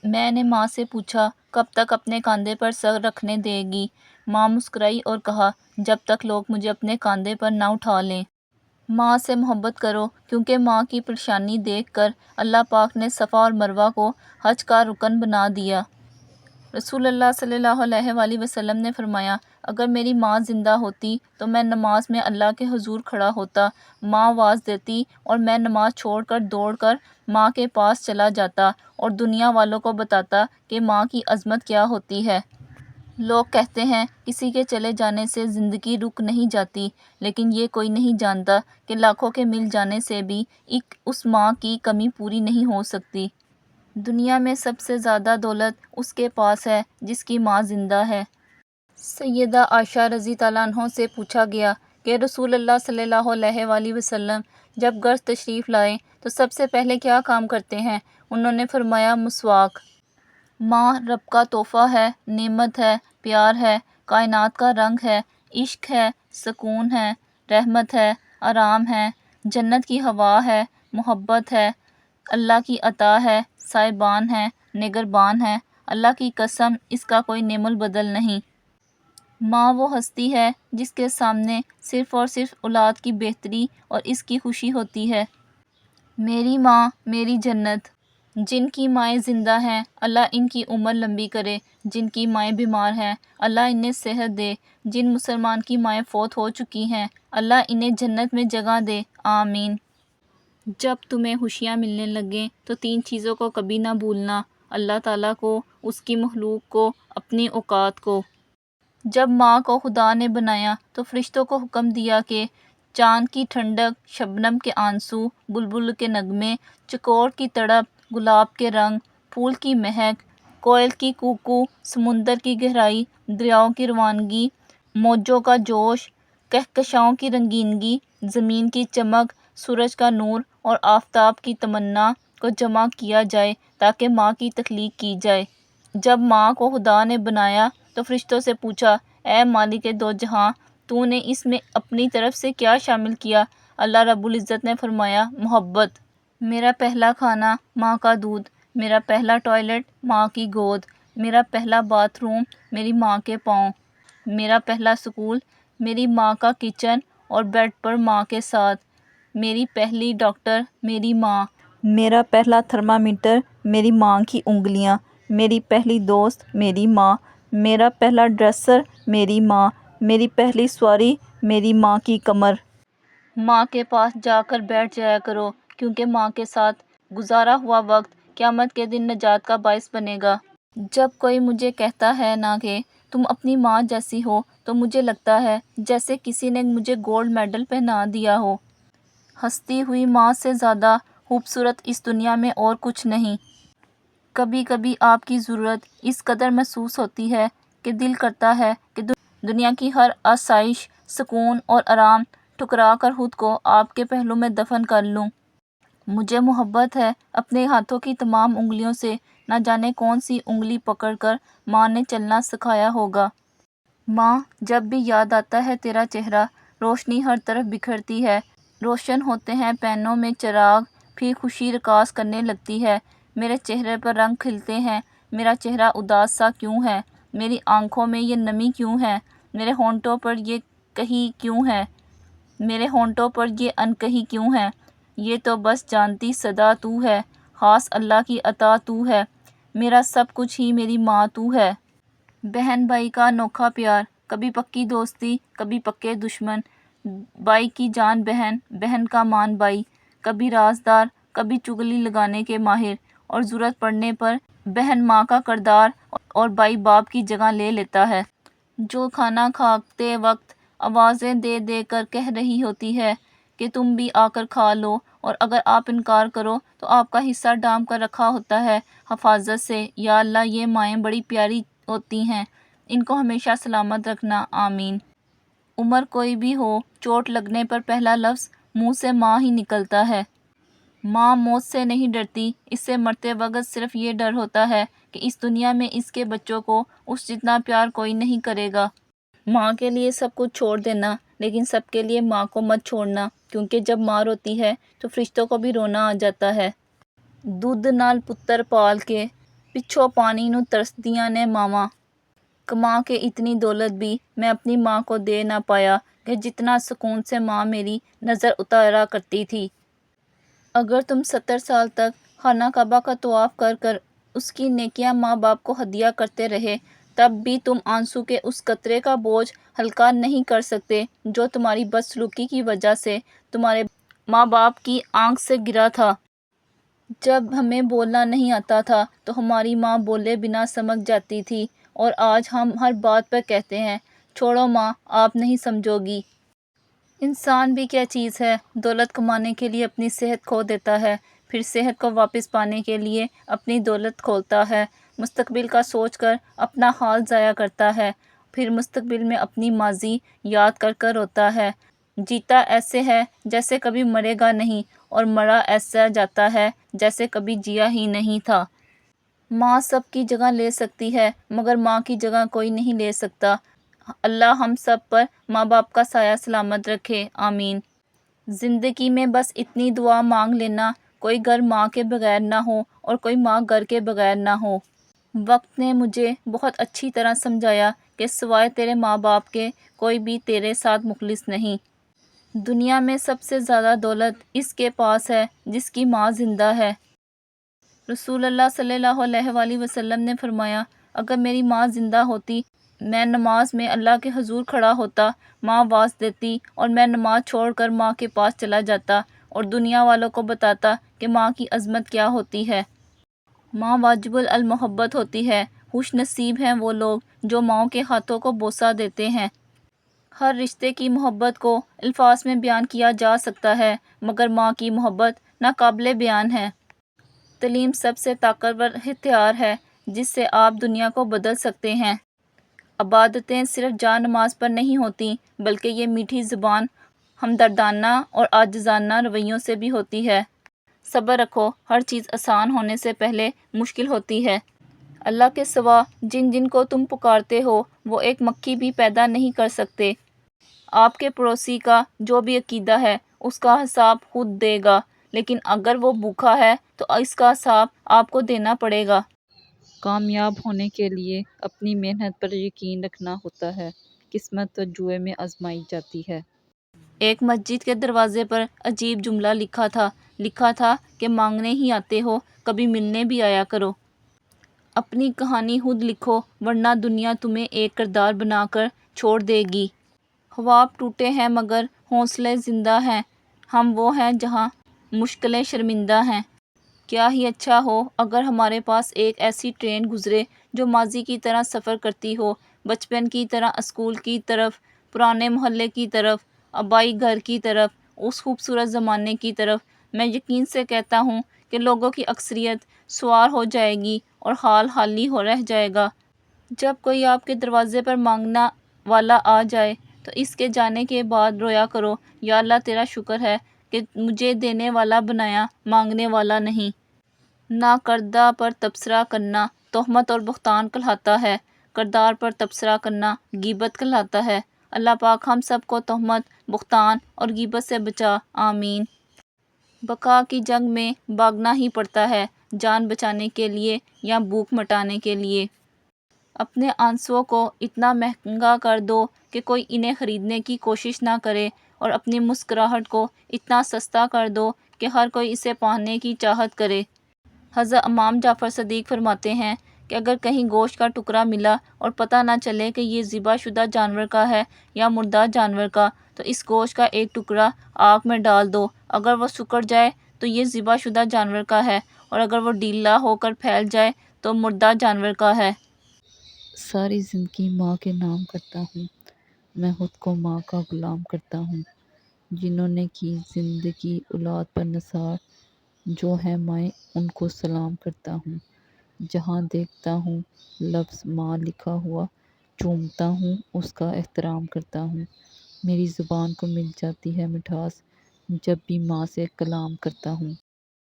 میں نے ماں سے پوچھا کب تک اپنے کاندھے پر سر رکھنے دے گی؟ ماں مسکرائی اور کہا جب تک لوگ مجھے اپنے کاندھے پر نہ اٹھا لیں۔ ماں سے محبت کرو کیونکہ ماں کی پریشانی دیکھ کر اللہ پاک نے صفا اور مروہ کو حج کا رکن بنا دیا۔ رسول اللہ صلی اللہ علیہ وآلہ وسلم نے فرمایا اگر میری ماں زندہ ہوتی تو میں نماز میں اللہ کے حضور کھڑا ہوتا، ماں آواز دیتی اور میں نماز چھوڑ کر دوڑ کر ماں کے پاس چلا جاتا اور دنیا والوں کو بتاتا کہ ماں کی عظمت کیا ہوتی ہے۔ لوگ کہتے ہیں کسی کے چلے جانے سے زندگی رک نہیں جاتی، لیکن یہ کوئی نہیں جانتا کہ لاکھوں کے مل جانے سے بھی اس ماں کی کمی پوری نہیں ہو سکتی۔ دنیا میں سب سے زیادہ دولت اس کے پاس ہے جس کی ماں زندہ ہے۔ سیدہ عائشہ رضی اللہ عنہا سے پوچھا گیا کہ رسول اللہ صلی اللہ علیہ وآلہ وسلم جب گھر تشریف لائیں تو سب سے پہلے کیا کام کرتے ہیں؟ انہوں نے فرمایا مسواک۔ ماں رب کا تحفہ ہے، نعمت ہے، پیار ہے، کائنات کا رنگ ہے، عشق ہے، سکون ہے، رحمت ہے، آرام ہے، جنت کی ہوا ہے، محبت ہے، اللہ کی عطا ہے، سائبان ہے، نگربان ہے، اللہ کی قسم اس کا کوئی نعم البدل نہیں۔ ماں وہ ہستی ہے جس کے سامنے صرف اور صرف اولاد کی بہتری اور اس کی خوشی ہوتی ہے۔ میری ماں میری جنت۔ جن کی مائیں زندہ ہیں اللہ ان کی عمر لمبی کرے، جن کی مائیں بیمار ہیں اللہ انہیں صحت دے، جن مسلمان کی مائیں فوت ہو چکی ہیں اللہ انہیں جنت میں جگہ دے، آمین۔ جب تمہیں خوشیاں ملنے لگیں تو 3 چیزوں کو کبھی نہ بھولنا، اللہ تعالیٰ کو، اس کی مخلوق کو، اپنی اوقات کو۔ جب ماں کو خدا نے بنایا تو فرشتوں کو حکم دیا کہ چاند کی ٹھنڈک، شبنم کے آنسو، بلبل کے نغمے، چکور کی تڑپ، گلاب کے رنگ، پھول کی مہک، کوئل کی کوکو، سمندر کی گہرائی، دریاؤں کی روانگی، موجوں کا جوش، کہکشاؤں کی رنگینگی، زمین کی چمک، سورج کا نور اور آفتاب کی تمنا کو جمع کیا جائے تاکہ ماں کی تخلیق کی جائے۔ جب ماں کو خدا نے بنایا تو فرشتوں سے پوچھا اے مالک دو جہاں، تو نے اس میں اپنی طرف سے کیا شامل کیا؟ اللہ رب العزت نے فرمایا محبت۔ میرا پہلا کھانا ماں کا دودھ، میرا پہلا ٹوائلٹ ماں کی گود، میرا پہلا باتھ روم میری ماں کے پاؤں، میرا پہلا سکول میری ماں کا کچن اور بیڈ پر ماں کے ساتھ، میری پہلی ڈاکٹر میری ماں، میرا پہلا تھرمامیٹر میری ماں کی انگلیاں، میری پہلی دوست میری ماں، میرا پہلا ڈریسر میری ماں، میری پہلی سواری میری ماں کی کمر۔ ماں کے پاس جا کر بیٹھ جایا کرو کیونکہ ماں کے ساتھ گزارا ہوا وقت قیامت کے دن نجات کا باعث بنے گا۔ جب کوئی مجھے کہتا ہے نا کہ تم اپنی ماں جیسی ہو تو مجھے لگتا ہے جیسے کسی نے مجھے گولڈ میڈل پہنا دیا ہو۔ ہنستی ہوئی ماں سے زیادہ خوبصورت اس دنیا میں اور کچھ نہیں۔ کبھی کبھی آپ کی ضرورت اس قدر محسوس ہوتی ہے کہ دل کرتا ہے کہ دنیا کی ہر آسائش، سکون اور آرام ٹھکرا کر خود کو آپ کے پہلو میں دفن کر لوں۔ مجھے محبت ہے اپنے ہاتھوں کی تمام انگلیوں سے، نہ جانے کون سی انگلی پکڑ کر ماں نے چلنا سکھایا ہوگا۔ ماں جب بھی یاد آتا ہے تیرا چہرہ، روشنی ہر طرف بکھرتی ہے، روشن ہوتے ہیں پینوں میں چراغ، پھر خوشی رقاص کرنے لگتی ہے، میرے چہرے پر رنگ کھلتے ہیں، میرا چہرہ اداس سا کیوں ہے، میری آنکھوں میں یہ نمی کیوں ہے، میرے ہونٹوں پر یہ کہی کیوں ہے، میرے ہونٹوں پر یہ انکہی کیوں ہے، یہ تو بس جانتی صدا تو ہے، خاص اللہ کی عطا تو ہے، میرا سب کچھ ہی میری ماں تو ہے۔ بہن بھائی کا انوکھا پیار، کبھی پکی دوستی کبھی پکے دشمن، بھائی کی جان بہن، بہن کا مان بھائی، کبھی رازدار کبھی چغلی لگانے کے ماہر، اور ضرورت پڑنے پر بہن ماں کا کردار اور بھائی باپ کی جگہ لے لیتا ہے۔ جو کھانا کھاتے وقت آوازیں دے دے کر کہہ رہی ہوتی ہے کہ تم بھی آ کر کھا لو، اور اگر آپ انکار کرو تو آپ کا حصہ ڈھانپ کر رکھا ہوتا ہے حفاظت سے، یا اللہ یہ مائیں بڑی پیاری ہوتی ہیں، ان کو ہمیشہ سلامت رکھنا، آمین۔ عمر کوئی بھی ہو، چوٹ لگنے پر پہلا لفظ منہ سے ماں ہی نکلتا ہے۔ ماں موت سے نہیں ڈرتی، اس سے مرتے وقت صرف یہ ڈر ہوتا ہے کہ اس دنیا میں اس کے بچوں کو اس جتنا پیار کوئی نہیں کرے گا۔ ماں کے لیے سب کچھ چھوڑ دینا، لیکن سب کے لیے ماں کو مت چھوڑنا، کیونکہ جب ماں روتی ہے تو فرشتوں کو بھی رونا آ جاتا ہے۔ دودھ نال پتر پال کے پچھوں پانی نو ترسدیاں نے ماواں، کما کے اتنی دولت بھی میں اپنی ماں کو دے نہ پایا کہ جتنا سکون سے ماں میری نظر اتارا کرتی تھی۔ اگر تم 70 سال تک خانہ کعبہ کا طواف کر کر اس کی نیکیاں ماں باپ کو ہدیہ کرتے رہے، تب بھی تم آنسو کے اس قطرے کا بوجھ ہلکا نہیں کر سکتے جو تمہاری بدسلوکی کی وجہ سے تمہارے ماں باپ کی آنکھ سے گرا تھا۔ جب ہمیں بولنا نہیں آتا تھا تو ہماری ماں بولے بنا سمجھ جاتی تھی، اور آج ہم ہر بات پر کہتے ہیں چھوڑو ماں، آپ نہیں سمجھو گی۔ انسان بھی کیا چیز ہے، دولت کمانے کے لیے اپنی صحت کھو دیتا ہے، پھر صحت کو واپس پانے کے لیے اپنی دولت کھوتا ہے، مستقبل کا سوچ کر اپنا حال ضائع کرتا ہے، پھر مستقبل میں اپنی ماضی یاد کر کر روتا ہے۔ جیتا ایسے ہے جیسے کبھی مرے گا نہیں، اور مرا ایسا جاتا ہے جیسے کبھی جیا ہی نہیں تھا۔ ماں سب کی جگہ لے سکتی ہے مگر ماں کی جگہ کوئی نہیں لے سکتا۔ اللہ ہم سب پر ماں باپ کا سایہ سلامت رکھے، آمین۔ زندگی میں بس اتنی دعا مانگ لینا، کوئی گھر ماں کے بغیر نہ ہو اور کوئی ماں گھر کے بغیر نہ ہو۔ وقت نے مجھے بہت اچھی طرح سمجھایا کہ سوائے تیرے ماں باپ کے کوئی بھی تیرے ساتھ مخلص نہیں۔ دنیا میں سب سے زیادہ دولت اس کے پاس ہے جس کی ماں زندہ ہے۔ رسول اللہ صلی اللہ علیہ وآلہ وسلم نے فرمایا، اگر میری ماں زندہ ہوتی، میں نماز میں اللہ کے حضور کھڑا ہوتا، ماں آواز دیتی اور میں نماز چھوڑ کر ماں کے پاس چلا جاتا اور دنیا والوں کو بتاتا کہ ماں کی عظمت کیا ہوتی ہے۔ ماں واجب المحبت ہوتی ہے، خوش نصیب ہیں وہ لوگ جو ماؤں کے ہاتھوں کو بوسہ دیتے ہیں۔ ہر رشتے کی محبت کو الفاظ میں بیان کیا جا سکتا ہے مگر ماں کی محبت ناقابل بیان ہے۔ تعلیم سب سے طاقتور ہتھیار ہے جس سے آپ دنیا کو بدل سکتے ہیں۔ عبادتیں صرف جا نماز پر نہیں ہوتی بلکہ یہ میٹھی زبان، ہمدردانہ اور عاجزانہ رویوں سے بھی ہوتی ہے۔ صبر رکھو، ہر چیز آسان ہونے سے پہلے مشکل ہوتی ہے۔ اللہ کے سوا جن جن کو تم پکارتے ہو وہ ایک مکھی بھی پیدا نہیں کر سکتے۔ آپ کے پڑوسی کا جو بھی عقیدہ ہے اس کا حساب خود دے گا، لیکن اگر وہ بھوکا ہے تو اس کا حساب آپ کو دینا پڑے گا۔ کامیاب ہونے کے لیے اپنی محنت پر یقین رکھنا ہوتا ہے، قسمت تو جوئے میں آزمائی جاتی ہے۔ ایک مسجد کے دروازے پر عجیب جملہ لکھا تھا کہ مانگنے ہی آتے ہو، کبھی ملنے بھی آیا کرو۔ اپنی کہانی خود لکھو ورنہ دنیا تمہیں ایک کردار بنا کر چھوڑ دے گی۔ خواب ٹوٹے ہیں مگر حوصلے زندہ ہیں، ہم وہ ہیں جہاں مشکلیں شرمندہ ہیں۔ کیا ہی اچھا ہو اگر ہمارے پاس ایک ایسی ٹرین گزرے جو ماضی کی طرح سفر کرتی ہو، بچپن کی طرح، اسکول کی طرف، پرانے محلے کی طرف، آبائی گھر کی طرف، اس خوبصورت زمانے کی طرف۔ میں یقین سے کہتا ہوں کہ لوگوں کی اکثریت سوار ہو جائے گی اور حال حالی ہو رہ جائے گا۔ جب کوئی آپ کے دروازے پر مانگنا والا آ جائے تو اس کے جانے کے بعد رویا کرو، یا اللہ تیرا شکر ہے کہ مجھے دینے والا بنایا، مانگنے والا نہیں۔ ناکردہ پر تبصرہ کرنا تہمت اور بہتان کہلاتا ہے، کردار پر تبصرہ کرنا غیبت کہلاتا ہے۔ اللہ پاک ہم سب کو تہمت، بہتان اور غیبت سے بچا، آمین۔ بقا کی جنگ میں بھاگنا ہی پڑتا ہے، جان بچانے کے لیے یا بھوک مٹانے کے لیے۔ اپنے آنسوؤں کو اتنا مہنگا کر دو کہ کوئی انہیں خریدنے کی کوشش نہ کرے، اور اپنی مسکراہٹ کو اتنا سستا کر دو کہ ہر کوئی اسے پانے کی چاہت کرے۔ حضرت امام جعفر صادق فرماتے ہیں کہ اگر کہیں گوشت کا ٹکڑا ملا اور پتہ نہ چلے کہ یہ ذبح شدہ جانور کا ہے یا مردہ جانور کا، تو اس گوشت کا ایک ٹکڑا آگ میں ڈال دو، اگر وہ سکڑ جائے تو یہ ذبح شدہ جانور کا ہے، اور اگر وہ ڈھیلا ہو کر پھیل جائے تو مردہ جانور کا ہے۔ ساری زندگی ماں کے نام کرتا ہوں، میں خود کو ماں کا غلام کرتا ہوں۔ جنہوں نے کی زندگی اولاد پر نثار، جو ہیں مائیں ان کو سلام کرتا ہوں۔ جہاں دیکھتا ہوں لفظ ماں لکھا ہوا، چومتا ہوں، اس کا احترام کرتا ہوں۔ میری زبان کو مل جاتی ہے مٹھاس جب بھی ماں سے کلام کرتا ہوں۔